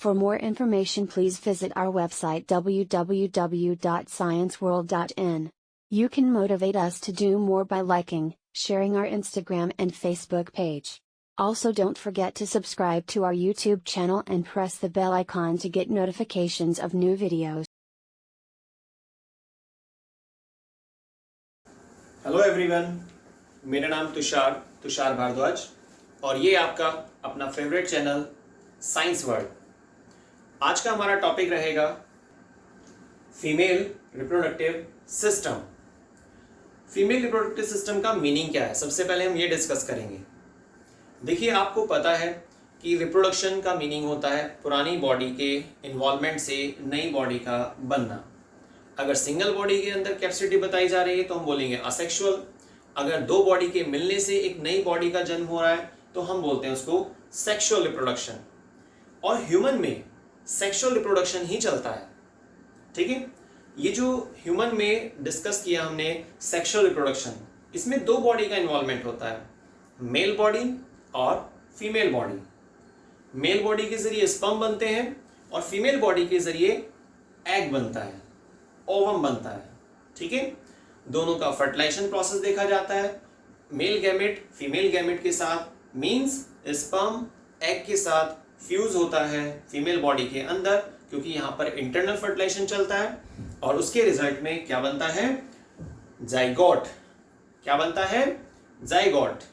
For more information, please visit our website www.scienceworld.in. You can motivate us to do more by liking, sharing our Instagram and Facebook page. Also, don't forget to subscribe to our YouTube channel and press the bell icon to get notifications of new videos. Hello everyone, मेरा नाम तुषार भारद्वाज और ये आपका अपना favourite channel science world. आज का हमारा topic रहेगा female reproductive system. Female reproductive system का मीनिंग क्या है, सबसे पहले हम ये डिस्कस करेंगे। देखिए, आपको पता है कि रिप्रोडक्शन का मीनिंग होता है पुरानी बॉडी के इन्वॉल्वमेंट से नई बॉडी का बनना। अगर सिंगल बॉडी के अंदर कैपेसिटी बताई जा रही है तो हम बोलेंगे असेक्सुअल। अगर दो बॉडी के मिलने से एक नई बॉडी का जन्म हो रहा है तो हम बोलते हैं उसको सेक्सुअल रिप्रोडक्शन। और ह्यूमन में सेक्सुअल रिप्रोडक्शन ही चलता है, ठीक है। ये जो ह्यूमन में डिस्कस किया हमने सेक्सुअल रिप्रोडक्शन, इसमें दो बॉडी का इन्वॉल्वमेंट होता है, मेल बॉडी और फीमेल बॉडी। मेल बॉडी के जरिए स्पर्म बनते हैं और फीमेल बॉडी के जरिए एग बनता है, ओवम बनता है, ठीक है। दोनों का फर्टिलाइजेशन प्रोसेस देखा जाता है। मेल गैमेट फीमेल गैमेट के साथ मींस स्पर्म एग के साथ फ्यूज होता है फीमेल बॉडी के अंदर, क्योंकि यहाँ पर इंटरनल फर्टिलाइजेशन चलता है और उसके रिजल्ट में क्या बनता है, जाइगोट। क्या बनता है, जाइगोट।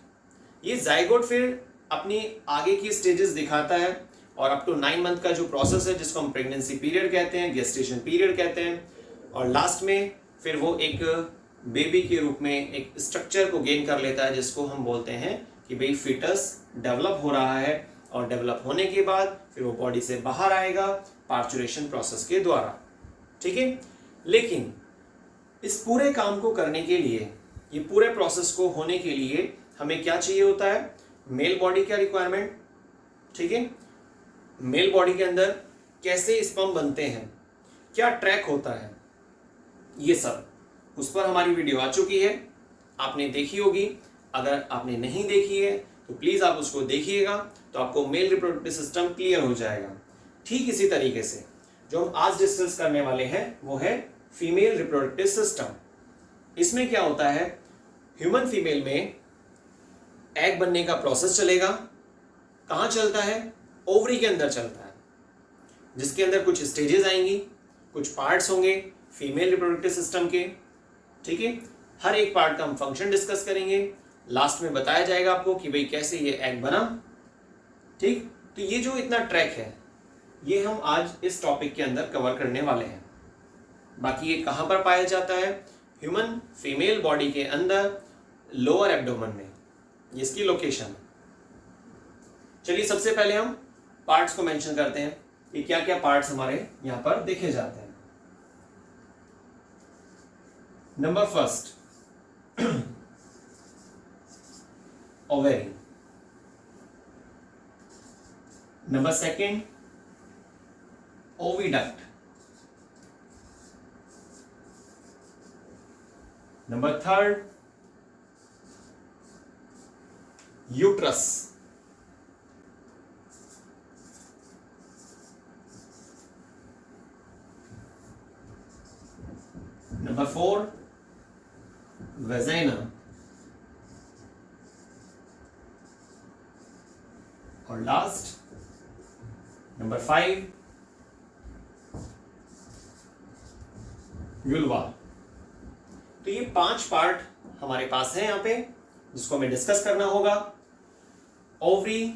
ये जाइगोट फिर अपनी आगे की स्टेजेस दिखाता है और अप टू 9 मंथ का जो प्रोसेस है जिसको हम प्रेगनेंसी पीरियड कहते हैं, गेस्टेशन पीरियड कहते हैं, और लास्ट में फिर वो एक बेबी के रूप में एक स्ट्रक्चर को गेन कर लेता है जिसको हम बोलते हैं कि भाई फीटस डेवलप हो रहा है। और डेवलप होने के बाद फिर वो बॉडी से बाहर आएगा पार्चुरेशन प्रोसेस के द्वारा, ठीक है। लेकिन इस पूरे काम को करने के लिए, ये पूरे प्रोसेस को होने के लिए हमें क्या चाहिए होता है, मेल बॉडी का रिक्वायरमेंट, ठीक है। मेल बॉडी के अंदर कैसे स्पर्म बनते हैं, क्या ट्रैक होता है, ये सब उस पर हमारी वीडियो आ चुकी है, आपने देखी होगी। अगर आपने नहीं देखी है तो प्लीज आप उसको देखिएगा, तो आपको मेल रिप्रोडक्टिव सिस्टम क्लियर हो जाएगा। ठीक इसी तरीके से जो हम आज डिस्कस करने वाले हैं वो है फीमेल रिप्रोडक्टिव सिस्टम। इसमें क्या होता है, ह्यूमन फीमेल में एग बनने का प्रोसेस चलेगा। कहाँ चलता है, ओवरी के अंदर चलता है, जिसके अंदर कुछ स्टेजेस आएंगी, कुछ पार्ट्स होंगे फीमेल रिप्रोडक्टिव सिस्टम के, ठीक है। हर एक पार्ट का हम फंक्शन डिस्कस करेंगे। लास्ट में बताया जाएगा आपको कि भाई कैसे ये एग बना, ठीक। तो ये जो इतना ट्रैक है ये हम आज इस टॉपिक के अंदर कवर करने वाले हैं। बाकी ये कहाँ पर पाया जाता है, ह्यूमन फीमेल बॉडी के अंदर लोअर एब्डोमेन में, इसकी लोकेशन। चलिए सबसे पहले हम पार्ट्स को मेंशन करते हैं कि क्या क्या पार्ट्स हमारे यहाँ पर देखे जाते हैं। Number first, ovary. Number second, oviduct. Number third, uterus. Number four, vagina. और लास्ट नंबर 5, वुल्वा। तो ये 5 पार्ट हमारे पास है यहाँ पे जिसको हमें डिस्कस करना होगा। ओवरी,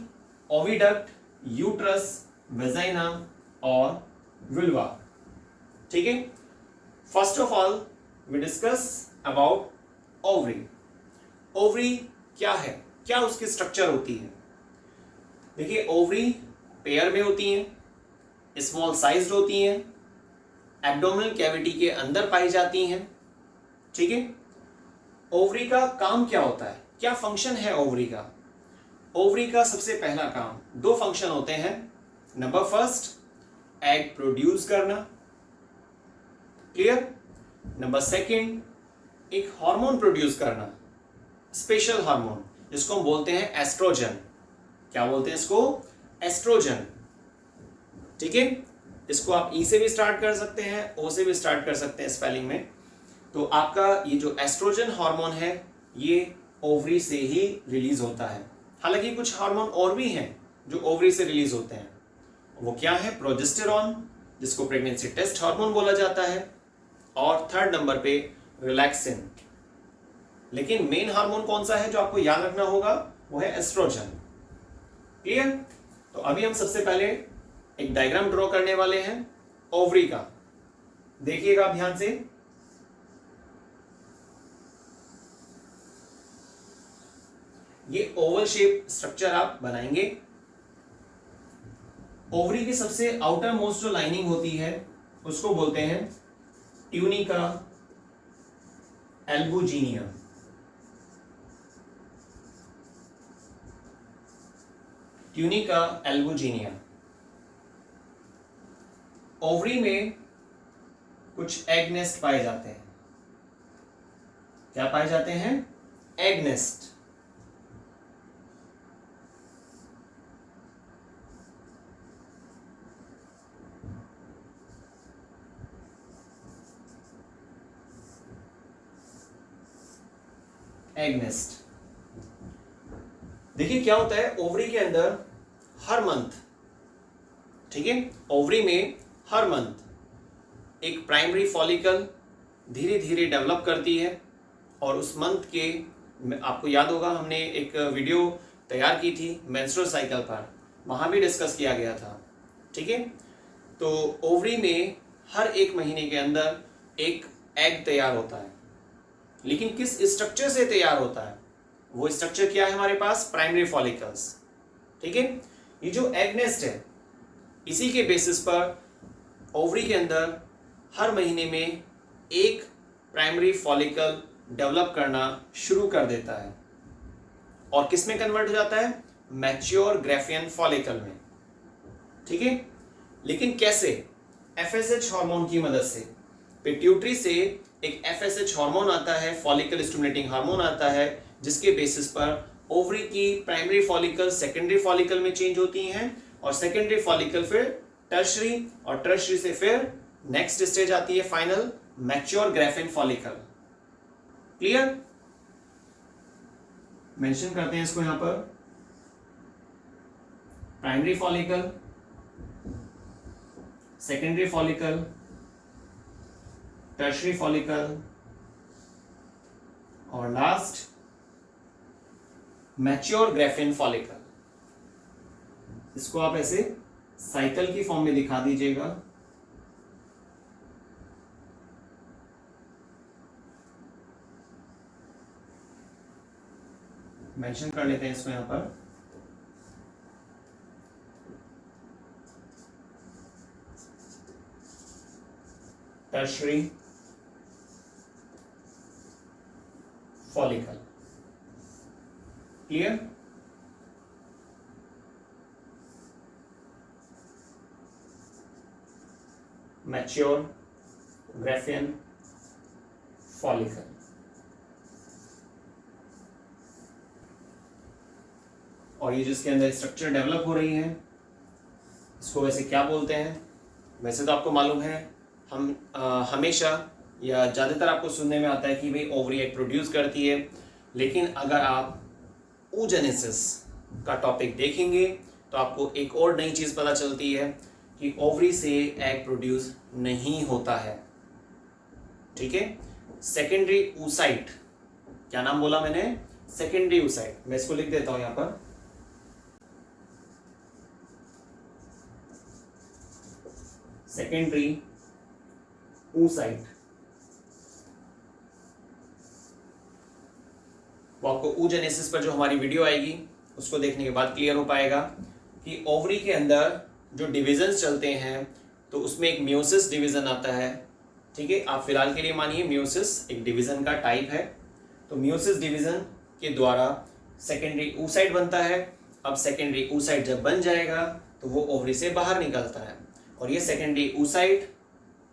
ओविडक्ट, यूट्रस, वेजाइना और वुल्वा, ठीक है। First of all we discuss about ovary. Ovary क्या है, क्या उसकी स्ट्रक्चर होती है। देखिए, ओवरी पेयर में होती हैं, स्मॉल साइज्ड होती हैं, एब्डोमिनल कैविटी के अंदर पाई जाती हैं, ठीक है। ओवरी का काम क्या होता है, क्या फंक्शन है ओवरी का। ओवरी का सबसे पहला काम, 2 फंक्शन होते हैं। नंबर फर्स्ट, एग प्रोड्यूस करना, क्लियर। नंबर सेकंड, एक हार्मोन प्रोड्यूस करना, स्पेशल हार्मोन जिसको हम बोलते हैं एस्ट्रोजन। क्या बोलते हैं इसको, एस्ट्रोजन। ठीक है, इसको आप ई से भी स्टार्ट कर सकते हैं, ओ से भी स्टार्ट कर सकते हैं स्पेलिंग में। तो आपका ये जो एस्ट्रोजन हार्मोन है ये ओवरी से ही रिलीज होता है। हालांकि कुछ हार्मोन और भी हैं जो ओवरी से रिलीज होते हैं। वो क्या है? प्रोजेस्टेरॉन, जिसको प्रेगनेंसी टेस्ट हार्मोन बोला जाता है, और थर्ड नंबर पे रिलैक्सिन। लेकिन मेन हार्मोन कौन सा है जो आपको याद रखना होगा? वो है एस्ट्रोजन। क्लियर? तो अभी हम सबसे पहले एक डायग्राम ड्रॉ करने वाले हैं ओवरी का। देखिएगा ध्यान से। ये ओवल शेप स्ट्रक्चर आप बनाएंगे। ओवरी की सबसे आउटर मोस्ट जो लाइनिंग होती है उसको बोलते हैं tunica albuginea. Tunica albuginea. Ovary में कुछ एग नेस्ट पाए जाते हैं। क्या पाए जाते हैं? Egg nest. Egg nest. देखिए क्या होता है ओवरी के अंदर हर मंथ, ठीक है, ओवरी में हर मंथ एक प्राइमरी फॉलिकल धीरे धीरे डेवलप करती है। और उस मंथ के, आपको याद होगा हमने एक वीडियो तैयार की थी मेंस्ट्रुअल साइकिल पर, वहां भी डिस्कस किया गया था। ठीक है, तो ओवरी में हर एक महीने के अंदर एक एग तैयार होता है। लेकिन किस स्ट्रक्चर से तैयार होता है? वो स्ट्रक्चर क्या है हमारे पास? Primary follicles. ठीक है, ये जो एग नेस्ट है इसी के बेसिस पर ओवरी के अंदर हर महीने में एक प्राइमरी फॉलिकल डेवलप करना शुरू कर देता है। और किस में कन्वर्ट हो जाता है? मैच्योर ग्राफियन फॉलिकल में। ठीक है, लेकिन कैसे? एफएसएच हार्मोन की मदद से। पिट्यूटरी से एक एफएसएच हार्मोन आता है, फॉलिकल स्टिमुलेटिंग हार्मोन आता है, जिसके बेसिस पर ओवरी की प्राइमरी फॉलिकल सेकेंडरी फॉलिकल में चेंज होती हैं, और सेकेंडरी फॉलिकल फिर टर्शरी, और टर्शरी से फिर नेक्स्ट स्टेज आती है final mature Graafian follicle. Clear? Mention करते हैं इसको यहां पर। Primary follicle, secondary follicle, tertiary follicle, और लास्ट मैच्योर ग्राफियन फॉलिकल। इसको आप ऐसे साइकिल की फॉर्म में दिखा दीजिएगा। मेंशन कर लेते हैं इसको यहां पर। Tertiary follicle. Clear? Mature Graafian follicle. और ये जिसके अंदर स्ट्रक्चर डेवलप हो रही है इसको वैसे क्या बोलते हैं? वैसे तो आपको मालूम है, हम हमेशा या ज़्यादातर आपको सुनने में आता है कि भाई ओवरी एग प्रोड्यूस करती है। लेकिन अगर आप oogenesis का टॉपिक देखेंगे तो आपको एक और नई चीज़ पता चलती है कि ओवरी से एग प्रोड्यूस नहीं होता है। ठीक है, सेकेंडरी oocyte। क्या नाम बोला मैंने? Secondary oocyte। मैं इसको लिख देता हूं यहां पर। Secondary oocyte। वो आपको oogenesis पर जो हमारी वीडियो आएगी उसको देखने के बाद क्लियर हो पाएगा कि ओवरी के अंदर जो डिविजन्स चलते हैं तो उसमें एक म्यूसिस डिवीजन आता है। ठीक है, आप फिलहाल के लिए मानिए म्यूसिस एक डिवीजन का टाइप है। तो म्यूसिस डिवीजन के द्वारा सेकेंडरी oocyte बनता है। अब सेकेंडरी oocyte जब बन जाएगा तो वो ओवरी से बाहर निकलता है, और ये सेकेंडरी oocyte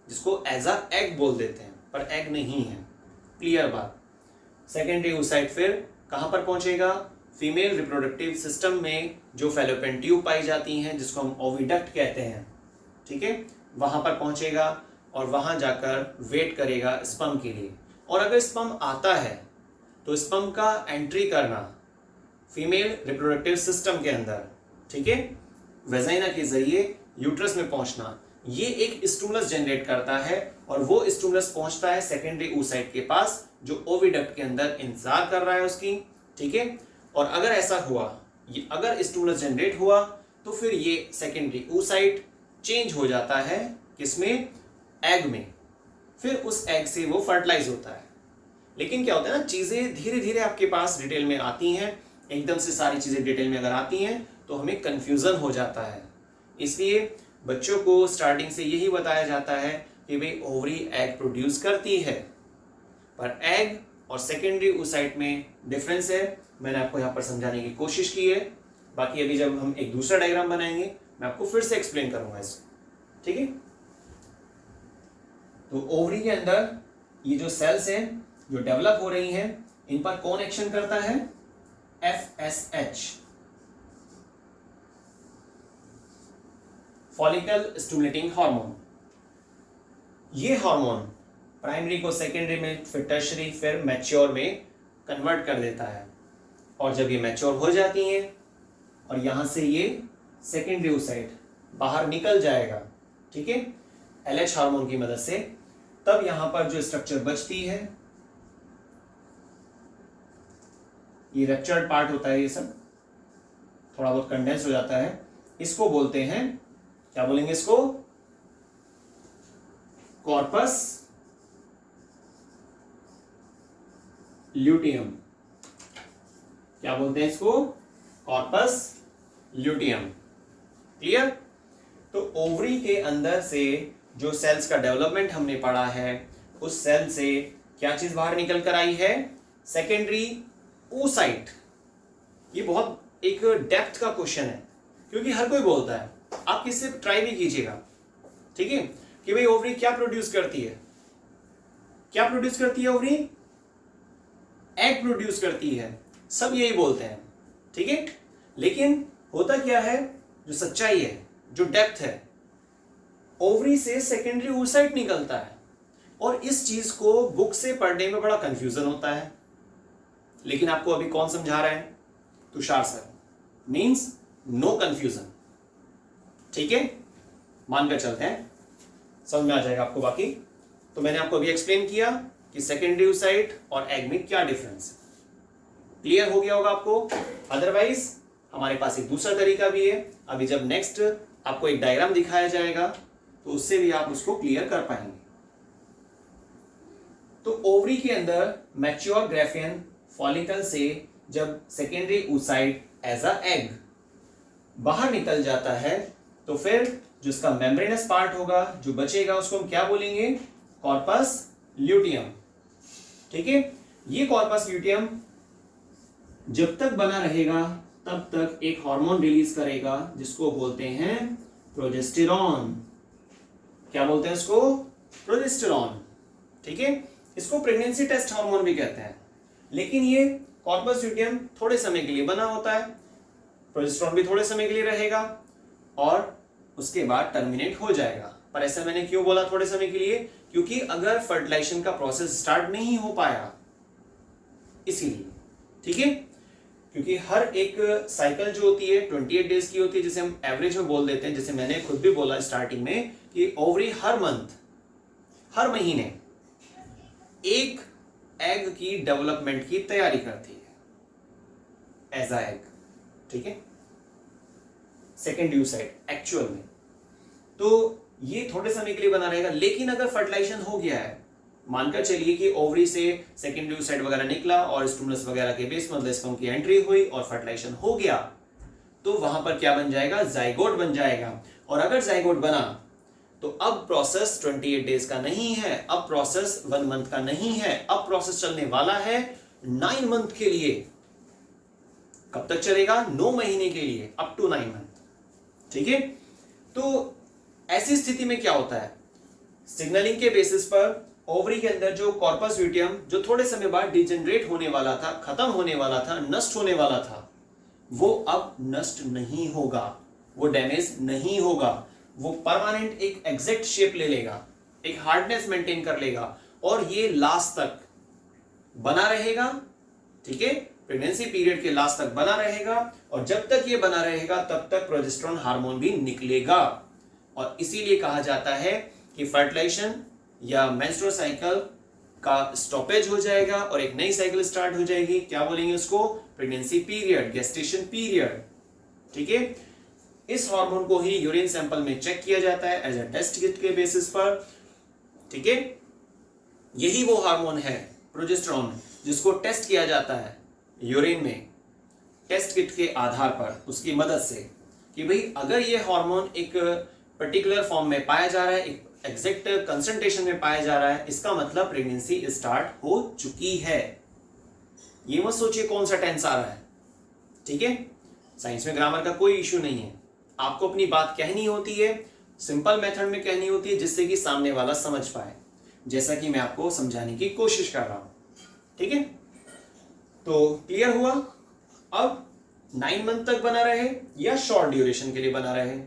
जिसको एज अ एग बोल देते हैं, पर एग नहीं है। क्लियर बात? सेकेंडरी oocyte फिर कहां पर पहुंचेगा? फीमेल रिप्रोडक्टिव सिस्टम में जो फैलोपियन ट्यूब पाई जाती हैं जिसको हम ओविडक्ट कहते हैं। ठीक है, वहां पर पहुंचेगा और वहां जाकर वेट करेगा स्पर्म के लिए। और अगर स्पर्म आता है तो स्पर्म का एंट्री करना फीमेल रिप्रोडक्टिव सिस्टम के अंदर, ठीक है, वेजाइना के जरिए यूट्रस में पहुंचना, ये एक स्टिमुलस जनरेट करता है और वो स्टिमुलस पहुंचता है सेकेंडरी oocyte के पास जो ओविडक्ट के अंदर इंतजार कर रहा है उसकी, ठीक है। और अगर ऐसा हुआ, अगर स्टिमुलस जनरेट हुआ तो फिर ये सेकेंडरी oocyte चेंज हो जाता है किसमें, एग में, फिर उस एग से वो फर्टिलाइज होता है। लेकिन क्या होता है ना, चीजें धीरे धीरे आपके पास डिटेल में आती हैं, एकदम से सारी चीजें डिटेल में अगर आती हैं तो हमें कंफ्यूजन हो जाता है। इसलिए बच्चों को स्टार्टिंग से यही बताया जाता है कि भाई ओवरी एग प्रोड्यूस करती है, पर एग और सेकेंडरी oocyte में डिफरेंस है। मैंने आपको यहाँ पर समझाने की कोशिश की है, बाकी अभी जब हम एक दूसरा डायग्राम बनाएंगे मैं आपको फिर से एक्सप्लेन करूंगा इसको, ठीक है। तो ओवरी के अंदर ये जो सेल्स हैं जो डेवलप हो रही हैं, इन पर कौन एक्शन करता है, FSH, फॉलिकल स्टिमुलेटिंग हार्मोन। ये हार्मोन प्राइमरी को सेकेंडरी में, फिर टर्शरी, फिर मैच्योर में कन्वर्ट कर देता है। और जब ये मैच्योर हो जाती हैं और यहां से ये सेकेंडरी oocyte बाहर निकल जाएगा, ठीक है, LH हार्मोन की मदद से, तब यहां पर जो स्ट्रक्चर बचती है, ये रप्चर्ड पार्ट होता है, ये सब थोड़ा बहुत कंडेंस हो जाता है, इसको बोलते हैं, क्या बोलेंगे इसको, कॉर्पस ल्यूटियम। क्या बोलते हैं इसको, कॉर्पस ल्यूटियम। क्लियर। तो ओवरी के अंदर से जो सेल्स का डेवलपमेंट हमने पढ़ा है, उस सेल से क्या चीज बाहर निकल कर आई है, सेकेंडरी oocyte। ये बहुत एक डेप्थ का क्वेश्चन है क्योंकि हर कोई बोलता है, आप किससे ट्राई भी कीजिएगा, ठीक है, कि भाई ओवरी क्या प्रोड्यूस करती है, क्या प्रोड्यूस करती है ओवरी, एग प्रोड्यूस करती है, सब यही बोलते हैं, ठीक है। लेकिन होता क्या है, जो सच्चाई है, जो डेप्थ है, ओवरी से सेकेंडरी oocyte निकलता है और इस चीज को बुक से पढ़ने में बड़ा कंफ्यूजन होता है। लेकिन आपको अभी कौन समझा रहा है, Tushar sir, means no confusion, ठीक है, मानकर चलते हैं, समझ में आ जाएगा आपको बाकी। तो मैंने आपको अभी एक्सप्लेन किया कि सेकेंडरी oocyte और एग में क्या डिफरेंस है, क्लियर हो गया होगा आपको। अदरवाइज हमारे पास एक दूसरा तरीका भी है, अभी जब नेक्स्ट आपको एक डायग्राम दिखाया जाएगा तो उससे भी आप उसको क्लियर कर पाएंगे। तो ओवरी के अंदर मैच्योर ग्राफियन फॉलिकल से जब secondary oocyte as a egg बाहर निकल जाता है तो फिर जो इसका मेम्ब्रेनस पार्ट होगा जो बचेगा उसको हम क्या बोलेंगे, कॉर्पस ल्यूटियम, ठीक है। ये कॉर्पस ल्यूटियम जब तक बना रहेगा तब तक एक हार्मोन रिलीज करेगा जिसको बोलते हैं प्रोजेस्टेरॉन। क्या बोलते हैं इसको, प्रोजेस्टेरॉन, ठीक है। इसको प्रेगनेंसी टेस्ट हार्मोन भी कहते हैं। लेकिन ये कॉर्पस ल्यूटियम थोड़े समय के लिए बना होता है, प्रोजेस्टेरॉन भी थोड़े समय के लिए रहेगा और उसके बाद टर्मिनेट हो जाएगा। पर ऐसा मैंने क्यों बोला थोड़े समय के लिए, क्योंकि अगर फर्टिलाइजेशन का प्रोसेस स्टार्ट नहीं हो पाया इसीलिए, ठीक है। क्योंकि हर एक साइकिल जो होती है 28 डेज की होती है, जिसे हम एवरेज में बोल देते हैं। जैसे मैंने खुद भी बोला स्टार्टिंग में कि ओवरी हर मंथ, हर महीने एक एग की डेवलपमेंट की तैयारी करती है एज अ एग, ठीक है, सेकेंड oocyte एक्चुअल में। तो ये थोड़े समय के लिए बना रहेगा। लेकिन अगर फर्टिलाइजेशन हो गया है, मानकर चलिए कि ओवरी से सेकेंडरी oocyte वगैरह निकला और स्टिमुलस वगैरह के बेस मतलब स्पर्म की एंट्री हुई और फर्टिलाइजेशन हो गया, तो वहां पर क्या बन जाएगा, जाइगोट बन जाएगा। और अगर जाइगोट बना तो अब प्रोसेस 28 डेज का नहीं है, अब प्रोसेस 1 मंथ का नहीं है, अब प्रोसेस चलने वाला है 9 मंथ के लिए। कब तक चलेगा, 9 महीने के लिए, अप टू 9 मंथ, ठीक है। तो ऐसी स्थिति में क्या होता है, सिग्नलिंग के बेसिस पर ओवरी के अंदर जो कॉर्पस ल्यूटियम जो थोड़े समय बाद डिजेनरेट होने वाला था, खत्म होने वाला था, नष्ट होने वाला था, वो अब नष्ट नहीं होगा, वो डैमेज नहीं होगा। वो परमानेंट एक एग्जैक्ट शेप ले लेगा, एक हार्डनेस मेंटेन कर लेगा और ये लास्ट तक बना रहेगा। ठीक है, प्रेगनेंसी पीरियड के लास्ट तक बना रहेगा और जब तक ये बना रहेगा तब तक प्रोजेस्टेरोन हार्मोन भी निकलेगा और इसीलिए कहा जाता है कि फर्टिलाइजेशन या मेंस्ट्रुअल साइकिल का स्टॉपेज हो जाएगा और एक नई साइकिल स्टार्ट हो जाएगी। क्या बोलेंगे उसको? Pregnancy period, gestation period. ठीक है, इस हार्मोन को ही यूरिन सैंपल में चेक किया जाता है एज अ टेस्ट किट के बेसिस पर। ठीक है, यही वो हार्मोन है प्रोजेस्टेरोन जिसको टेस्ट किया जाता है यूरिन में टेस्ट किट के आधार पर, उसकी मदद से कि भाई अगर ये हार्मोन एक पर्टिकुलर फॉर्म में पाया जा रहा है, एक एग्जैक्ट कंसंट्रेशन में पाया जा रहा है, इसका मतलब प्रेगनेंसी स्टार्ट हो चुकी है। ये मत सोचिए कौन सा टेंस आ रहा है। ठीक है, साइंस में ग्रामर का कोई इश्यू नहीं है, आपको अपनी बात कहनी होती है, सिंपल मेथड में कहनी होती है जिससे कि सामने वाला समझ पाए, जैसा कि मैं आपको समझाने की कोशिश कर रहा हूं। ठीक है, तो क्लियर हुआ? अब 9 मंथ तक बना रहे या शॉर्ट ड्यूरेशन के लिए बना रहे,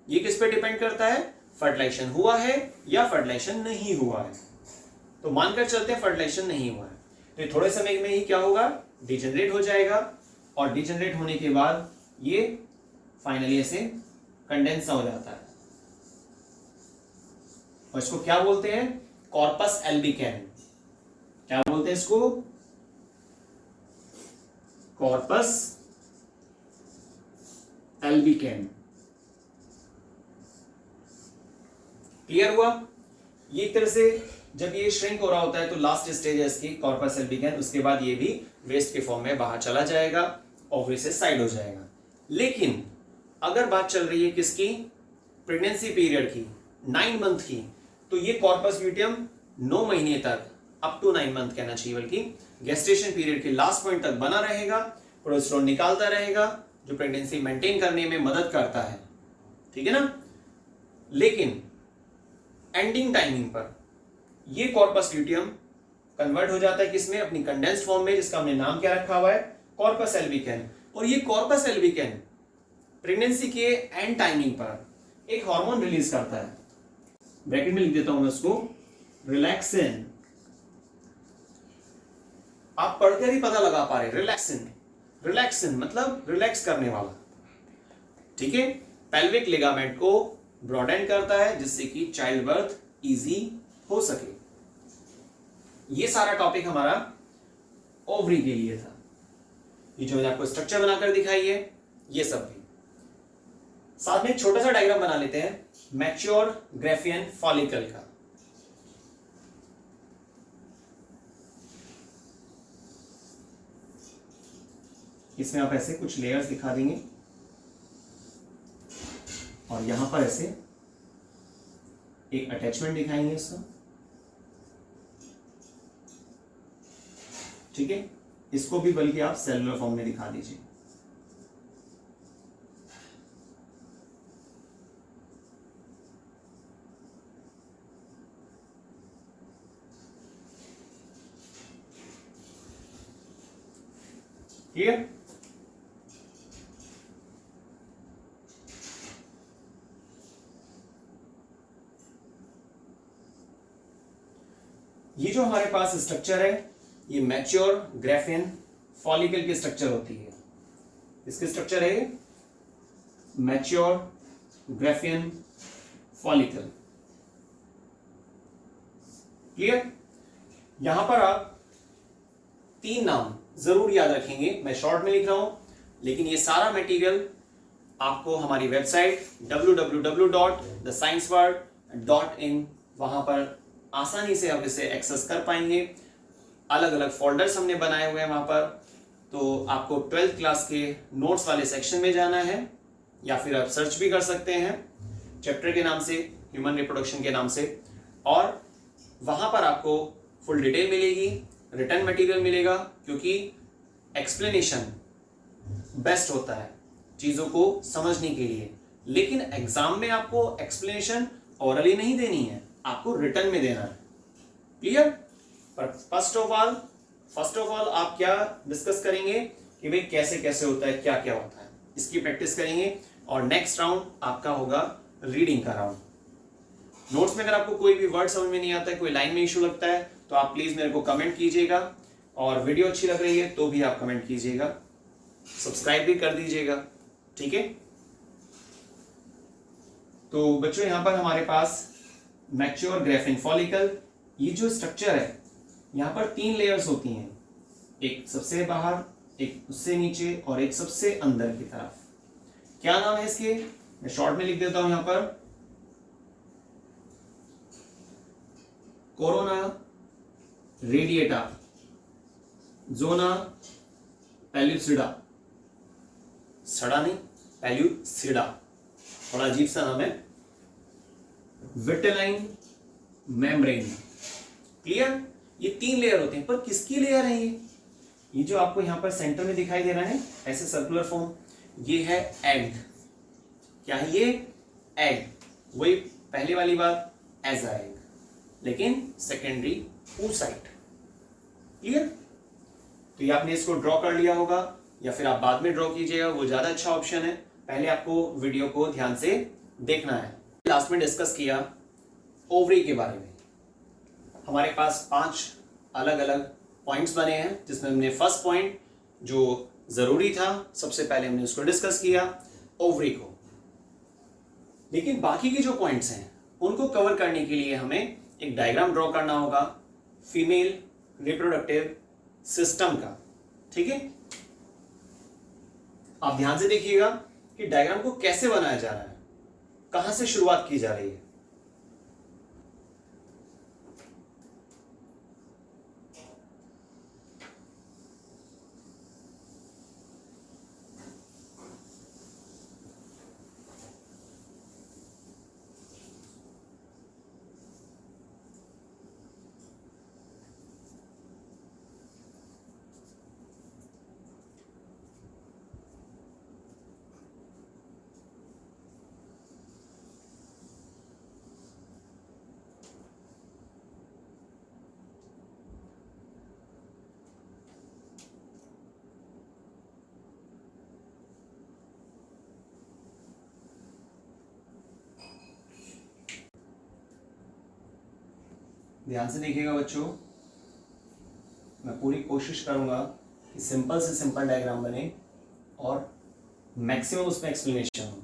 ये किस पे डिपेंड करता है? फर्टिलाइजेशन हुआ है या फर्टिलाइजेशन नहीं हुआ है। तो मानकर चलते हैं फर्टिलाइजेशन नहीं हुआ है, तो ये थोड़े समय में ही क्या होगा? डिजेनरेट हो जाएगा और डिजेनरेट होने के बाद ये फाइनली ऐसे कंडेंस हो जाता है और इसको क्या बोलते हैं? कॉर्पस एल्बिकैन। क्या बोलते हैं इसको? कॉर्पस एल्बिकैन। क्लियर हुआ? ये एक तरह से जब ये श्रिंक हो रहा होता है तो लास्ट स्टेज है इसकी कॉर्पस एल्बिकैन, उसके बाद ये भी वेस्ट के फॉर्म में बाहर चला जाएगा, ओवरी से साइड हो जाएगा। लेकिन अगर बात चल रही है किसकी? प्रेगनेंसी पीरियड की, 9 मंथ की, तो ये कॉर्पस ल्यूटियम 9 महीने तक, अप टू 9 मंथ कहना चाहिए, बल्कि गेस्टेशन पीरियड के लास्ट पॉइंट तक बना रहेगा, प्रोजेस्टेरोन निकालता रहेगा जो प्रेगनेंसी मेंटेन करने में मदद करता है। ठीक है ना? लेकिन एंडिंग टाइमिंग पर ये कॉर्पस ल्यूटियम कन्वर्ट हो जाता है किसमें? अपनी कंडेंस्ड फॉर्म में, जिसका हमने नाम क्या रखा हुआ है? कॉर्पस एल्बिकैन। और ये कॉर्पस एल्बिकैन प्रेगनेंसी के एंड टाइमिंग पर एक हार्मोन रिलीज करता है, ब्रैकेट में लिख देता हूं मैं उसको, रिलैक्सिन। आप पढ़कर ही पता लगा पा रहे, रिलैक्सिन। रिलैक्सिन मतलब रिलैक्स करने वाला। ठीक है, पेल्विक लिगामेंट को ब्रॉडेन करता है जिससे कि चाइल्ड बर्थ इजी हो सके। ये सारा टॉपिक हमारा ओवरी के लिए था। ये जो मैंने आपको स्ट्रक्चर बनाकर दिखाई है, ये सब भी। साथ में एक छोटा सा डायग्राम बना लेते हैं मैच्योर ग्राफियन फॉलिकल का। इसमें आप ऐसे कुछ लेयर्स दिखा देंगे और यहां पर ऐसे एक अटैचमेंट दिखाएंगे इसका। ठीक है, इसको भी बल्कि आप सेलुलर फॉर्म में दिखा दीजिए। क्लियर? ये जो हमारे पास स्ट्रक्चर है, ये मैच्योर ग्राफियन फॉलिकल की स्ट्रक्चर होती है। इसके स्ट्रक्चर है मैच्योर ग्राफियन फॉलिकल। क्लियर? यहां पर आप 3 नाम जरूर याद रखेंगे, मैं शॉर्ट में लिख रहा हूं, लेकिन ये सारा मटेरियल आपको हमारी वेबसाइट www.thescienceworld.in वहां पर आसानी से आप इसे एक्सेस कर पाएंगे। अलग अलग फोल्डर्स हमने बनाए हुए हैं वहां पर, तो आपको 12th क्लास के नोट्स वाले सेक्शन में जाना है या फिर आप सर्च भी कर सकते हैं चैप्टर के नाम से, ह्यूमन रिप्रोडक्शन के नाम से, और वहां पर आपको फुल डिटेल मिलेगी, रिटर्न मटेरियल मिलेगा, क्योंकि एक्सप्लेनेशन बेस्ट होता है चीज़ों को समझने के लिए। लेकिन एग्जाम में आपको एक्सप्लेनेशन ओरली नहीं देनी है, आपको रिटर्न में देना है। क्लियर? पर फर्स्ट ऑफ ऑल आप क्या डिस्कस करेंगे कि भाई कैसे कैसे होता है, क्या क्या होता है, इसकी प्रैक्टिस करेंगे। और नेक्स्ट राउंड आपका होगा रीडिंग कर रहा हूं। नोट्स में अगर आपको कोई भी वर्ड समझ में नहीं आता है, कोई लाइन में इशू लगता है, तो आप प्लीज मेरे को कमेंट कीजिएगा, और वीडियो अच्छी लग रही है तो भी आप कमेंट कीजिएगा, सब्सक्राइब भी कर दीजिएगा, ठीक है। तो बच्चों यहां पर हमारे पास मैच्योर ग्राफिन फॉलिकल, ये जो स्ट्रक्चर है यहां पर 3 लेयर्स होती हैं, एक सबसे बाहर, एक उससे नीचे और एक सबसे अंदर की तरफ। क्या नाम है इसके, मैं शॉर्ट में लिख देता हूं यहां पर, कोरोना रेडिएटा, जोना पेल्यूसिडा, सड़ा नहीं, पेल्यूसिडा, थोड़ा अजीब सा नाम है, विटेलाइन मेम्ब्रेन। क्लियर, ये 3 लेयर होते हैं, पर किसकी लेयर है ये जो आपको यहां पर सेंटर में दिखाई दे रहा है ऐसे सर्कुलर फॉर्म, ये है एग। क्या है ये, एग। वही पहली वाली बात, एज अ एग, लेकिन सेकेंडरी oocyte। क्लियर, तो ये आपने इसको ड्रॉ कर लिया होगा, या फिर आप बाद में ड्रॉ कीजिएगा, वो ज्यादा अच्छा ऑप्शन है। पहले आपको वीडियो को ध्यान से देखना है। लास्ट में डिस्कस किया ओवरी के बारे में। हमारे पास 5 अलग अलग पॉइंट्स बने हैं, जिसमें हमने फर्स्ट पॉइंट जो जरूरी था सबसे पहले हमने उसको डिस्कस किया, ओवरी को। लेकिन बाकी के जो पॉइंट्स हैं उनको कवर करने के लिए हमें एक डायग्राम ड्रॉ करना होगा फीमेल रिप्रोडक्टिव सिस्टम का, ठीक है। आप ध्यान से देखिएगा कि डायग्राम को कैसे बनाया जा रहा है, कहां से शुरुआत की जा रही है। ध्यान से देखिएगा बच्चों, मैं पूरी कोशिश करूंगा कि सिंपल से सिंपल डायग्राम बने और मैक्सिमम उसमें एक्सप्लेनेशन हो।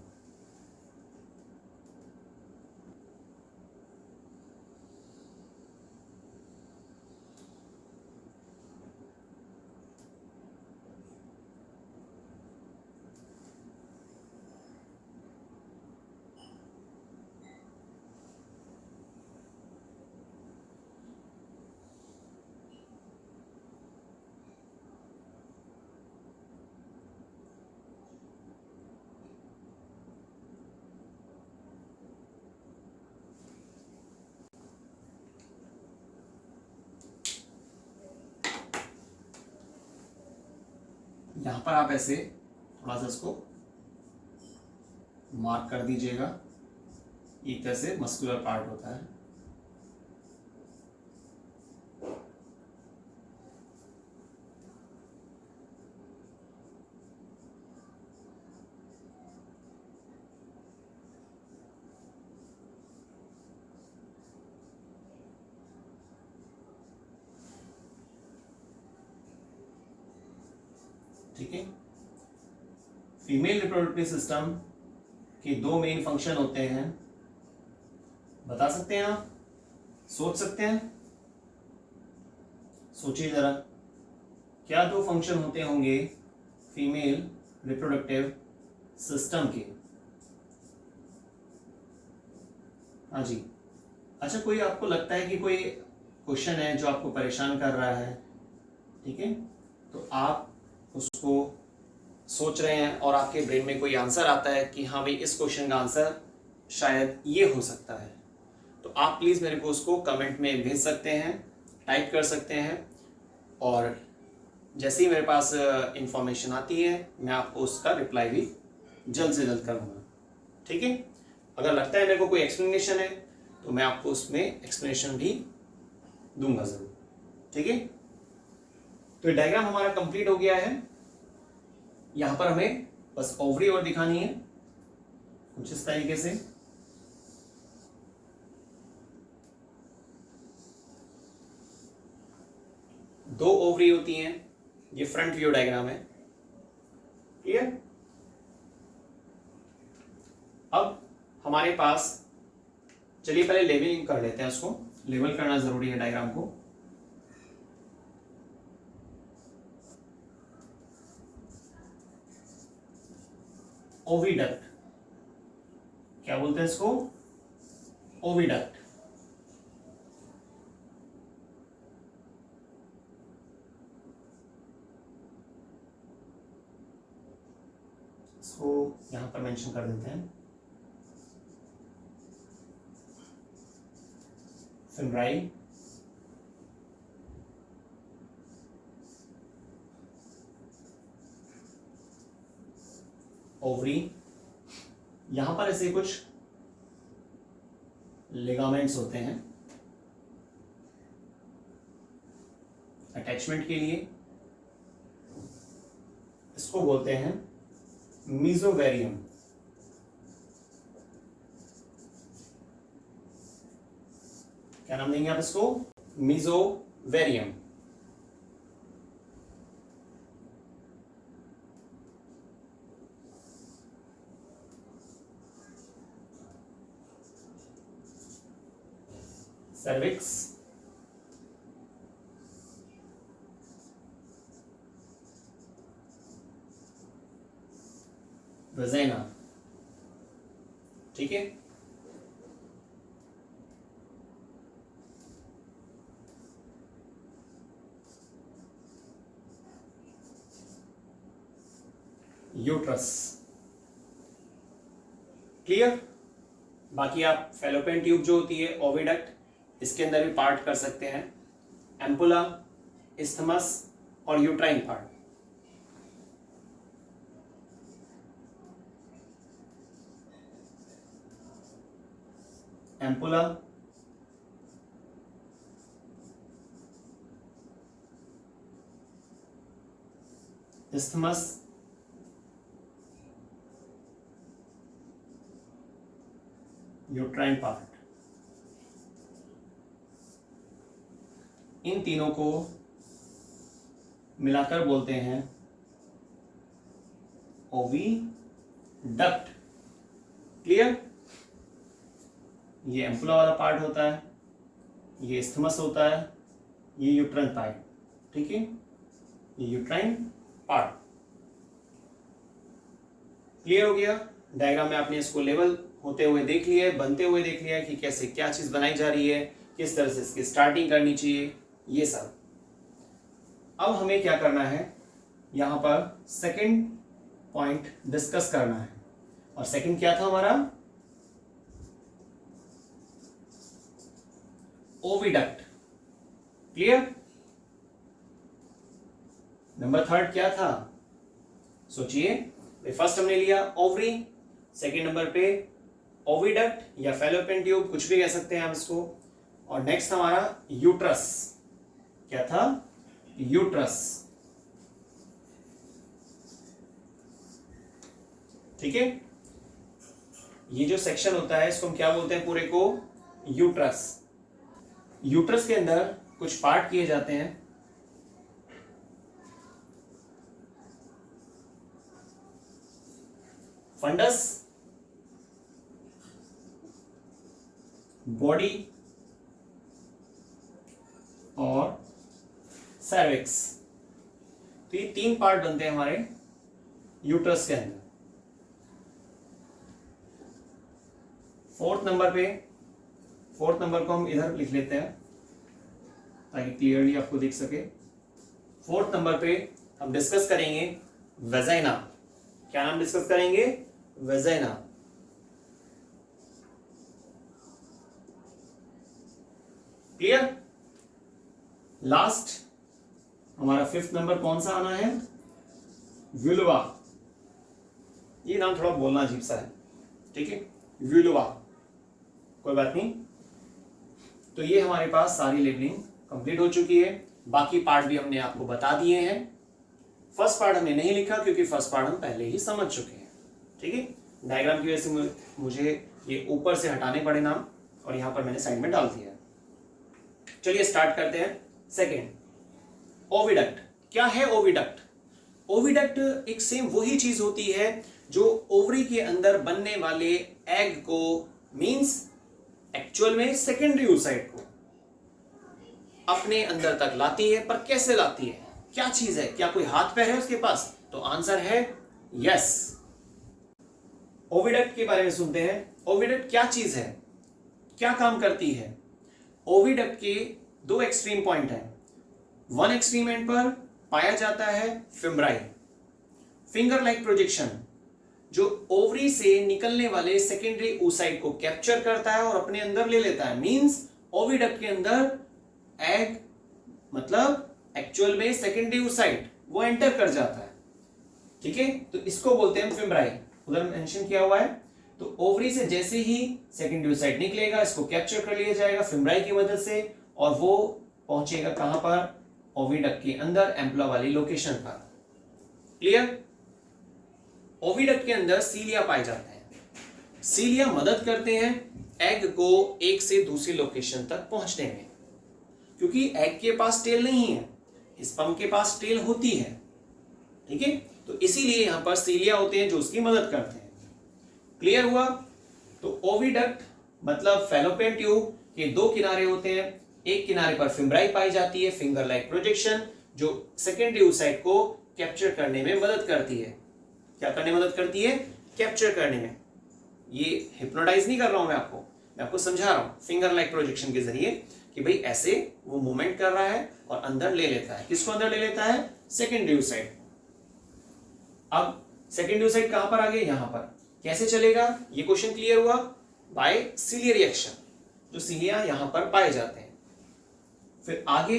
यहां पर आप ऐसे थोड़ा सा इसको मार्क कर दीजिएगा, एक तरह से मस्कुलर पार्ट होता है। ठीक है, फीमेल रिप्रोडक्टिव सिस्टम के 2 मेन फंक्शन होते हैं, बता सकते हैं आप, सोच सकते हैं, सोचिए जरा, क्या 2 फंक्शन होते होंगे फीमेल रिप्रोडक्टिव सिस्टम के। हाँ जी, अच्छा, कोई आपको लगता है कि कोई क्वेश्चन है जो आपको परेशान कर रहा है, ठीक है, तो आप उसको सोच रहे हैं और आपके ब्रेन में कोई आंसर आता है कि हाँ भाई इस क्वेश्चन का आंसर शायद ये हो सकता है, तो आप प्लीज़ मेरे को उसको कमेंट में भेज सकते हैं, टाइप कर सकते हैं, और जैसे ही मेरे पास इंफॉर्मेशन आती है मैं आपको उसका रिप्लाई भी जल्द से जल्द करूँगा, ठीक है। अगर लगता है मेरे को कोई एक्सप्लेनेशन है तो मैं आपको उसमें एक्सप्लेनेशन भी दूंगा ज़रूर, ठीक है। तो ये डायग्राम हमारा कंप्लीट हो गया है। यहाँ पर हमें बस ओवरी और दिखानी है कुछ इस तरीके से, दो ओवरी होती हैं। ये फ्रंट व्यू डायग्राम है, क्लियर। अब हमारे पास, चलिए पहले लेबलिंग कर लेते हैं, उसको लेबल करना जरूरी है डायग्राम को। ओविडक्ट, क्या बोलते हैं इसको? ओविडक्ट। इसको यहां पर मेंशन कर देते हैं। फिमराइल, ओवरी, यहां पर ऐसे कुछ लिगामेंट्स होते हैं अटैचमेंट के लिए, इसको बोलते हैं मीजोवेरियम। क्या नाम देंगे आप इसको? मीजोवेरियम। सर्विक्स, वजाइना, ठीक है। Uterus, clear. बाकी आप फेलोपियन ट्यूब जो होती है ओविडक्ट, इसके अंदर भी पार्ट कर सकते हैं, एम्पुला, इस्थमस और uterine part. Ampulla, isthmus, uterine part. इन तीनों को मिलाकर बोलते हैं ओविडक्ट, क्लियर। ये एम्पुला वाला पार्ट होता है, ये इस्थमस होता है, ये यूट्राइन पार्ट, ठीक है। ये यूट्राइन पार्ट, क्लियर हो गया। डायग्राम में आपने इसको लेवल होते हुए देख लिया है, बनते हुए देख लिया है कि कैसे क्या चीज बनाई जा रही है, किस तरह से इसकी स्टार्टिंग करनी चाहिए, ये सब। अब हमें क्या करना है, यहां पर सेकंड पॉइंट डिस्कस करना है। और सेकंड क्या था हमारा? Oviduct, clear. नंबर थर्ड क्या था? सोचिए, फर्स्ट हमने लिया ओवरी, सेकंड नंबर पे ओविडक्ट या फेलोपियन ट्यूब, कुछ भी कह सकते हैं आप इसको। और नेक्स्ट हमारा यूट्रस, क्या था? यूट्रस, ठीक है। ये जो सेक्शन होता है इसको हम क्या बोलते हैं? पूरे को यूट्रस। यूट्रस के अंदर कुछ पार्ट किए जाते हैं, फंडस, बॉडी और सर्विक्स। तो ये तीन पार्ट बनते हैं हमारे यूट्रस के अंदर। फोर्थ नंबर को हम इधर लिख लेते हैं ताकि क्लियरली आपको दिख सके। फोर्थ नंबर पे हम डिस्कस करेंगे वेजाइना। क्या नाम डिस्कस करेंगे? वेजाइना। क्लियर। लास्ट हमारा फिफ्थ नंबर कौन सा आना है? व्युलवा। ये नाम थोड़ा बोलना अजीब सा है, ठीक है, व्युलवा, कोई बात नहीं। तो ये हमारे पास सारी लेबलिंग कंप्लीट हो चुकी है। बाकी पार्ट भी हमने आपको बता दिए हैं। फर्स्ट पार्ट हमने नहीं लिखा क्योंकि फर्स्ट पार्ट हम पहले ही समझ चुके हैं, ठीक है। डायग्राम की वजह से मुझे ये ऊपर से हटाने पड़े नाम, और यहां पर मैंने साइड में डाल दिया है। चलिए स्टार्ट करते हैं सेकेंड। ओविडक्ट। क्या है ओविडक्ट? ओविडक्ट एक सेम वही चीज होती है जो ओवरी के अंदर बनने वाले एग को, मींस एक्चुअल में सेकेंडरी oocyte को अपने अंदर तक लाती है। पर कैसे लाती है? क्या चीज है? क्या कोई हाथ पैर है उसके पास? तो आंसर है यस। ओविडक्ट के बारे में सुनते हैं। ओविडक्ट क्या चीज है, क्या काम करती है? ओविडक्ट के दो एक्सट्रीम पॉइंट हैं। वन एक्सट्रीम एंड पर पाया जाता है फिम्ब्राई, फिंगर लाइक प्रोजेक्शन, जो ओवरी से निकलने वाले सेकेंडरी oocyte को कैप्चर करता है और अपने अंदर ले लेता है। मींस ओविडक्ट के अंदर एग मतलब एक्चुअल में सेकेंडरी oocyte वो एंटर कर जाता है। ठीक है, तो इसको बोलते हैं फिम्ब्राई। उधर मेंशन किया हुआ है। तो ओवरी से जैसे ही सेकेंडरी oocyte निकलेगा, इसको कैप्चर कर लिया जाएगा फिम्ब्राई की मदद से और वो पहुंचेगा कहां पर? ओविडक्ट के अंदर एम्पला वाली लोकेशन पर। क्लियर? ओविडक्ट के अंदर सीलिया पाए जाते हैं। सीलिया मदद करते हैं एग को एक से दूसरी लोकेशन तक पहुंचने में, क्योंकि एग के पास टेल नहीं है, स्पर्म के पास टेल होती है। ठीक है, तो इसीलिए यहां पर सीलिया होते हैं जो उसकी मदद करते हैं। क्लियर हुआ? तो ओविडक्ट मतलब फैलोपियन ट्यूब के दो किनारे होते हैं। एक किनारे पर फिम्ब्राई पाई जाती है, फिंगर लाइक प्रोजेक्शन, जो सेकेंडरी oocyte को कैप्चर करने में मदद करती है। क्या करने में मदद करती है? कैप्चर करने में। ये हिप्नोटाइज नहीं कर रहा हूं मैं आपको समझा रहा हूं फिंगर लाइक प्रोजेक्शन के जरिए कि भाई ऐसे वो मूवमेंट कर रहा है और अंदर ले लेता है। किसको अंदर ले लेता है? Secondary oocyte। अब सेकेंडरी oocyte कहां पर आ गया? यहां पर। कैसे चलेगा? ये क्वेश्चन क्लियर हुआ? बाय सीलियर रिएक्शन, जो सीलिया यहां पर पाए जाते हैं। फिर आगे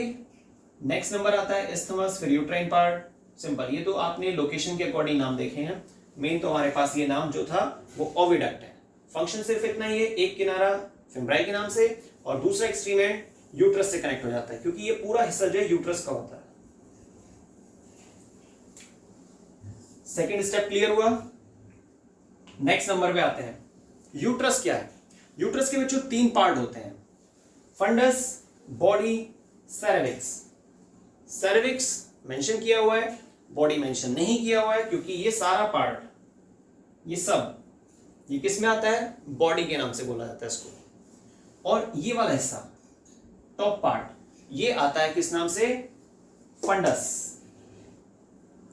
नेक्स्ट नंबर आता है एस्थमस, फिर यूट्राइन पार्ट। सिंपल, ये तो आपने लोकेशन के अकॉर्डिंग नाम देखे हैं। मेन तो हमारे पास ये नाम जो था वो ओविडक्ट है। फंक्शन सिर्फ इतना ही है, एक किनारा फिम्ब्राई के नाम से और दूसरा एक्सट्रीम एंड यूट्रस से कनेक्ट हो जाता है, क्योंकि ये पूरा हिस्सा जो है यूट्रस का होता है। सेकेंड स्टेप क्लियर हुआ? नेक्स्ट नंबर पे आते हैं। यूट्रस क्या है? यूट्रस के बच्चों तीन पार्ट होते हैं, फंडस, बॉडी, सेरेविक्स। सेरेविक्स मेंशन किया हुआ है, बॉडी मेंशन नहीं किया हुआ है, क्योंकि ये सारा पार्ट, ये सब, ये किस में आता है? बॉडी के नाम से बोला जाता है इसको। और ये वाला हिस्सा टॉप पार्ट, ये आता है किस नाम से? फंडस।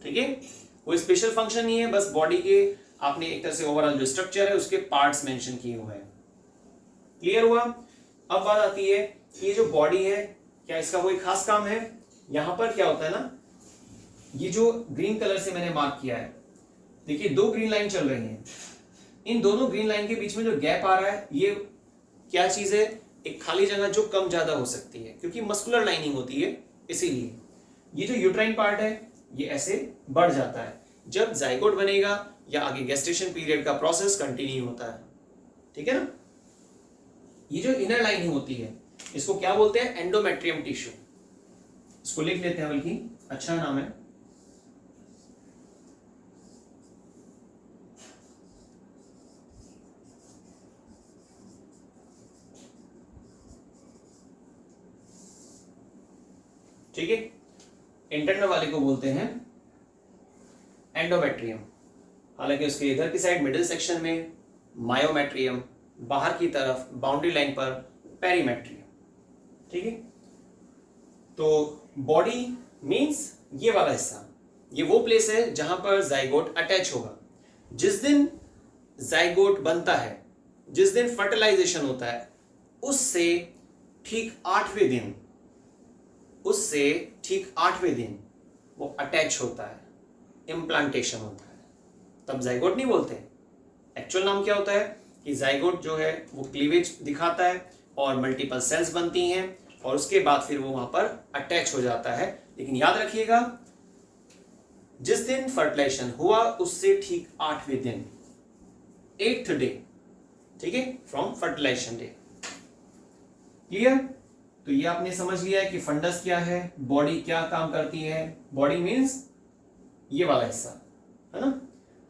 ठीक है, कोई स्पेशल फंक्शन नहीं है, बस बॉडी के आपने एक तरह से ओवरऑल जो स्ट्रक्चर है उसके पार्ट्स मेंशन किए हुए हैं। क्लियर हुआ? अब बात आती है कि ये जो बॉडी है, क्या इसका कोई खास काम है? यहां पर क्या होता है ना, ये जो ग्रीन कलर से मैंने मार्क किया है, देखिए दो ग्रीन लाइन चल रही हैं। इन दोनों ग्रीन लाइन के बीच में जो गैप आ रहा है, ये क्या चीज है? एक खाली जगह जो कम ज्यादा हो सकती है, क्योंकि मस्कुलर लाइनिंग होती है। इसीलिए ये जो यूट्राइन पार्ट है ये ऐसे बढ़ जाता है जब जाइगोट बनेगा या आगे गेस्टेशन पीरियड का प्रोसेस कंटिन्यू होता है। ठीक है ना? ये जो इनर लाइनिंग होती है इसको क्या बोलते हैं? Endometrium tissue. इसको लिख लेते हैं, बल्कि अच्छा नाम है। ठीक है, इंटरनल वाले को बोलते हैं एंडोमेट्रियम। हालांकि उसके इधर की साइड मिडिल सेक्शन में मायोमेट्रियम, बाहर की तरफ बाउंड्री लाइन पर पेरीमेट्रियम। ठीक है, तो बॉडी मींस ये वाला हिस्सा, ये वो प्लेस है जहां पर जाइगोट अटैच होगा। जिस दिन जाइगोट बनता है, जिस दिन फर्टिलाइजेशन होता है, उससे ठीक 8वें दिन, उससे ठीक 8वें दिन वो अटैच होता है, इम्प्लांटेशन होता है। तब जाइगोट नहीं बोलते। एक्चुअल नाम क्या होता है कि जाइगोट जो है वो क्लीवेज दिखाता है और मल्टीपल सेल्स बनती हैं और उसके बाद फिर वो वहां पर अटैच हो जाता है। लेकिन याद रखिएगा, जिस दिन फर्टिलाइजेशन हुआ उससे ठीक 8वें दिन, 8th डे, ठीक है, फ्रॉम फर्टिलाइजेशन डे। क्लियर? तो ये आपने समझ लिया है कि फंडस क्या है, बॉडी क्या काम करती है। बॉडी मींस ये वाला हिस्सा है ना।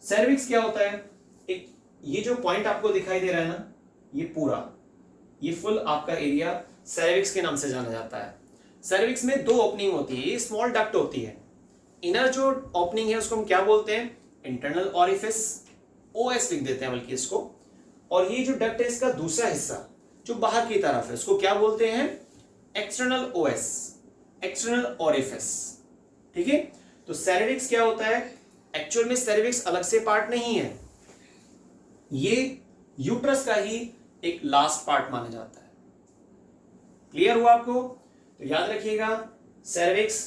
सर्विक्स क्या होता है? एक ये जो पॉइंट आपको दिखाई दे रहा है ना, ये पूरा, ये फुल आपका एरिया सर्विक्स के नाम से जाना जाता है। सर्विक्स में दो ओपनिंग होती है, ये स्मॉल डक्ट होती है। इनर जो ओपनिंग है उसको हम क्या बोलते हैं? इंटरनल ओरिफिस, ओएस लिख देते हैं बल्कि इसको। और ये जो डक्ट है इसका दूसरा हिस्सा जो बाहर की तरफ है उसको क्या बोलते हैं? External OS, external orifice. ठीक है, तो सेरेविक्स क्या होता है? एक्चुअल में सेरेविक्स अलग से पार्ट नहीं है, ये यूट्रस का ही एक लास्ट पार्ट माना जाता है। क्लियर हुआ आपको? तो याद रखिएगा, सेरेविक्स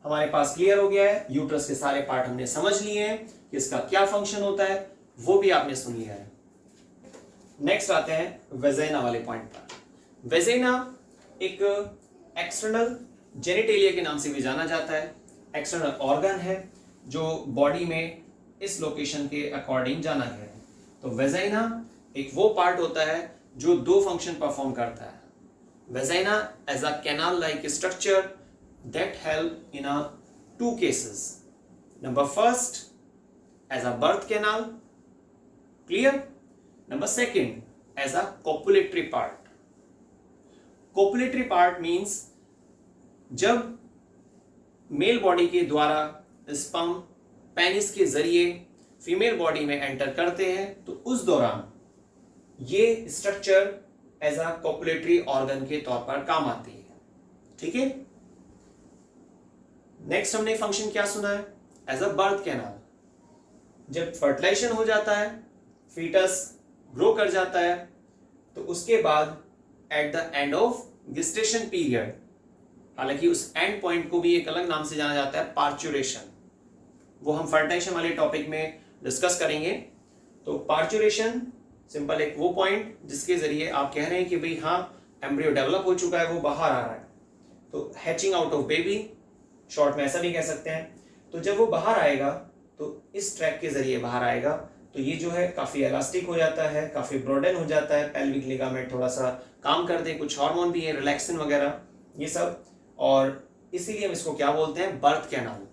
हमारे पास क्लियर हो गया है, यूट्रस के सारे पार्ट हमने समझ लिए हैं कि इसका क्या फंक्शन होता है, वो भी आपने सुन लिया है। नेक्स्ट आते हैं वेजाइना वाले पॉइंट पर। वेजाइना एक एक्सटर्नल जेनिटेलिया के नाम से भी जाना जाता है, एक्सटर्नल ऑर्गन है जो बॉडी में इस लोकेशन के अकॉर्डिंग जाना गया है। तो वेजाइना एक वो पार्ट होता है जो दो फंक्शन परफॉर्म करता है। Vagina as a canal like structure that help in two cases. Number first as a birth canal, clear? Number second as a copulatory part. Copulatory part means जब male body के द्वारा sperm penis के जरिए female body में enter करते हैं तो उस दौरान ये structure as a copulatory organ के तौर पर काम आती है। ठीक है, नेक्स्ट हमने फंक्शन क्या सुना है? As a birth canal. जब फर्टिलाइजेशन हो जाता है, फीटस ग्रो कर जाता है, तो उसके बाद at the end of gestation period, हालांकि उस एंड पॉइंट को भी एक अलग नाम से जाना जाता है पार्चुरेशन, वो हम फर्टिलाइजेशन वाले टॉपिक में डिस्कस करेंगे। तो पार्चुरेशन सिंपल एक वो पॉइंट जिसके जरिए आप कह रहे हैं कि भाई हाँ एम्ब्रियो डेवलप हो चुका है, वो बाहर आ रहा है, तो hatching out of baby, short में ऐसा भी कह सकते हैं। तो जब वो बाहर आएगा तो इस ट्रैक के जरिए बाहर आएगा, तो ये जो है काफी इलास्टिक हो जाता है, काफी ब्रॉडन हो जाता है, पेल्विक लिगामेंट थोड़ा सा काम करते हैं, कुछ हार्मोन भी है, रिलैक्सिन वगैरह ये सब, और इसीलिए हम इसको क्या बोलते हैं? Birth canal.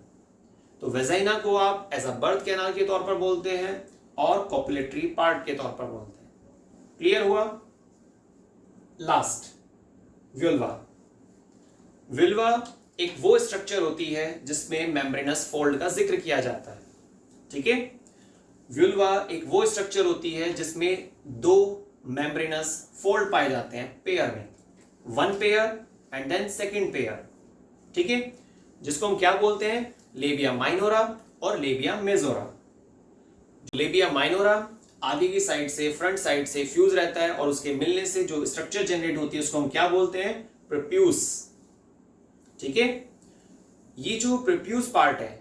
तो वेजाइना को आप एज अ बर्थ कैनाल के तौर पर बोलते हैं और कोपुलेटरी पार्ट के तौर पर बोलते हैं। क्लियर हुआ? Last vulva. वुल्वा एक वो स्ट्रक्चर होती है जिसमें मेम्ब्रेनस फोल्ड का जिक्र किया जाता है। ठीक है, वुल्वा एक वो स्ट्रक्चर होती है जिसमें दो मेम्ब्रेनस फोल्ड पाए जाते हैं पेयर में, one pair and then second pair. ठीक है, जिसको हम क्या बोलते हैं? लेबिया माइनोरा और लेबिया मेजोरा। लेबिया माइनोरा आगे की साइड से, फ्रंट साइड से फ्यूज रहता है और उसके मिलने से जो स्ट्रक्चर जनरेट होती है उसको हम क्या बोलते हैं? प्रोप्यूस। ठीक है, ये जो प्रोप्यूस पार्ट है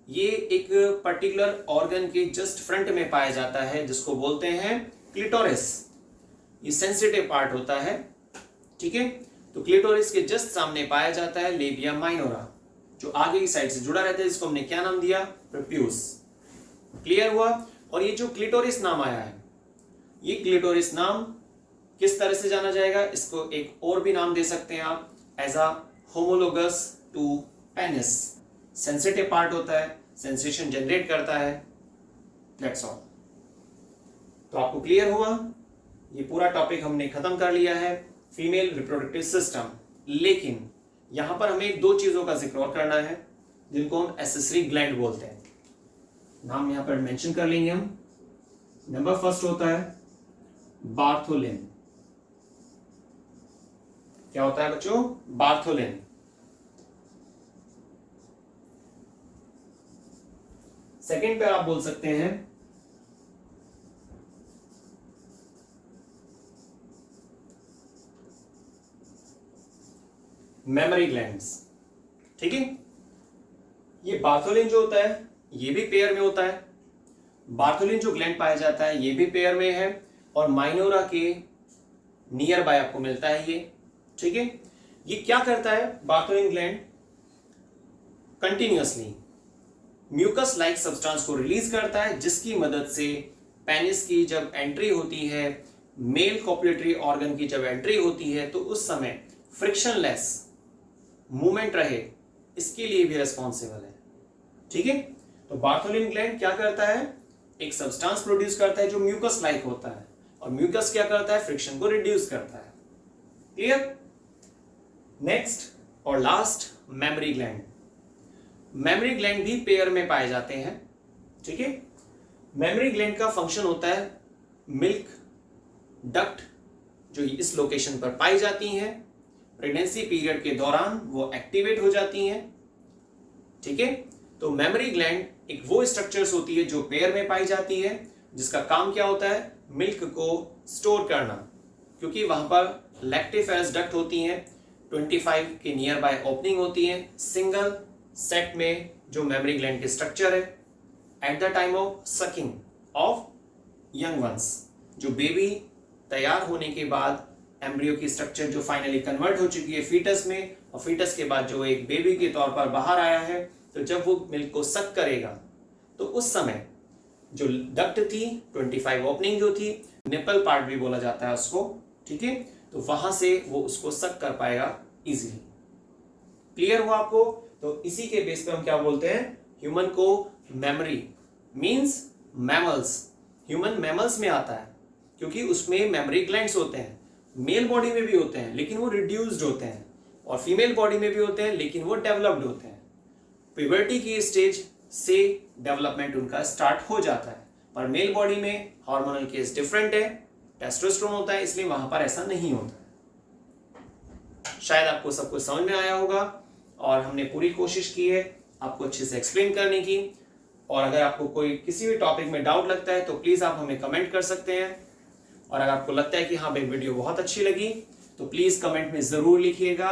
ये एक पर्टिकुलर ऑर्गन के जस्ट फ्रंट में पाया जाता है जिसको बोलते हैं क्लिटोरिस। ये सेंसिटिव पार्ट होता है। ठीक है, तो क्लिटोरिस के जस्ट सामने पाया जाता है लेबिया माइनोरा जो आगे की साइड से जुड़ा रहता है, जिसको हमने क्या नाम दिया? प्रोप्यूस। क्लियर हुआ? और ये जो क्लिटोरिस नाम आया है, ये क्लिटोरिस नाम किस तरह से जाना जाएगा? इसको एक और भी नाम दे सकते हैं आप, as a homologous to penis. Sensitive part होता है, सेंसेशन जनरेट करता है, दैट्स ऑल। तो आपको क्लियर हुआ? ये पूरा टॉपिक हमने खत्म कर लिया है, फीमेल रिप्रोडक्टिव सिस्टम। लेकिन यहां पर हमें दो चीजों का जिक्र और करना है जिनको हम एसेसरी ग्लैंड बोलते हैं। नाम यहां पर मेंशन कर लेंगे हम। नंबर फर्स्ट होता है बार्थोलिन। क्या होता है बच्चों? बार्थोलिन। सेकेंड पे आप बोल सकते हैं मेमोरी ग्लैंड्स। ठीक है, ये बार्थोलिन जो होता है ये भी पेयर में होता है। बार्थोलिन जो ग्लैंड पाया जाता है ये भी पेयर में है और माइनोरा के नियर बाय आपको मिलता है ये। ठीक है, ये क्या करता है? Bartholin gland continuously mucus like substance को रिलीज करता है जिसकी मदद से पेनिस की जब एंट्री होती है, मेल कोपुलेटरी ऑर्गन की जब एंट्री होती है, तो उस समय फ्रिक्शनलेस मूवमेंट रहे, इसके लिए भी रेस्पॉन्सिबल है। ठीक है, तो बार्थोलिन ग्लैंड क्या करता है? एक सब्सटेंस प्रोड्यूस करता है जो म्यूकस लाइक होता है, और म्यूकस क्या करता है? फ्रिक्शन को रिड्यूस करता है। क्लियर? नेक्स्ट और last memory gland. Memory gland भी पेयर में पाए जाते हैं, ठीक है। मेमोरी ग्लैंड का फंक्शन होता है मिल्क डक्ट, जो इस लोकेशन पर पाई जाती हैं। प्रेगनेंसी पीरियड के दौरान वो एक्टिवेट हो जाती हैं, ठीक है। तो मेमोरी ग्लैंड एक वो स्ट्रक्चर्स होती है जो पेयर में पाई जाती है, जिसका काम क्या होता है, मिल्क को स्टोर करना, क्योंकि वहां पर लैक्टिफेरस डक्ट होती हैं, 25 के नियर बाय ओपनिंग होती है सिंगल सेट में जो मेमोरी ग्लैंड के स्ट्रक्चर है। At the time of sucking of young ones, जो बेबी तैयार होने के बाद एम्ब्रियो की स्ट्रक्चर जो फाइनली कन्वर्ट हो चुकी है फीटस में, और फीटस के बाद जो एक बेबी के तौर पर बाहर आया है, तो जब वो मिल्क को सक करेगा तो उस समय जो डक्ट थी, 25 ओपनिंग जो थी, निपल पार्ट भी बोला जाता है उसको, ठीक है, तो वहां से वो उसको सक कर पाएगा इजीली। क्लियर हुआ आपको? तो इसी के बेस पे हम क्या बोलते हैं, ह्यूमन को memory means mammals, human mammals में आता है, क्योंकि उसमें मेमोरी ग्लैंड्स होते हैं। मेल बॉडी में भी होते हैं लेकिन वो रिड्यूस्ड होते हैं, और फीमेल बॉडी में भी होते हैं लेकिन वो डेवलप्ड होते हैं। प्यूबर्टी की स्टेज से डेवलपमेंट उनका स्टार्ट हो जाता है, पर मेल बॉडी में हार्मोनल केस डिफरेंट है, टेस्टोस्टेरोन होता है, इसलिए वहां पर ऐसा नहीं होता। शायद आपको सब कुछ समझ में आया होगा, और हमने पूरी कोशिश की है आपको अच्छे से एक्सप्लेन करने की। और अगर आपको कोई किसी भी टॉपिक में डाउट लगता है तो प्लीज आप हमें कमेंट कर सकते हैं, और अगर आपको लगता है कि हाँ भाई वीडियो बहुत अच्छी लगी तो प्लीज कमेंट में जरूर लिखिएगा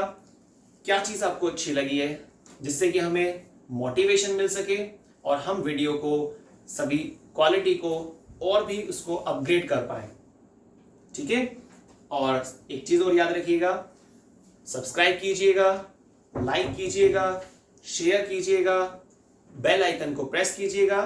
क्या चीज आपको अच्छी लगी है, जिससे कि हमें मोटिवेशन मिल सके और हम वीडियो को सभी क्वालिटी को और भी उसको अपग्रेड कर पाए, ठीक है। और एक चीज और याद रखिएगा, सब्सक्राइब कीजिएगा, लाइक कीजिएगा, शेयर कीजिएगा, बेल आइकन को प्रेस कीजिएगा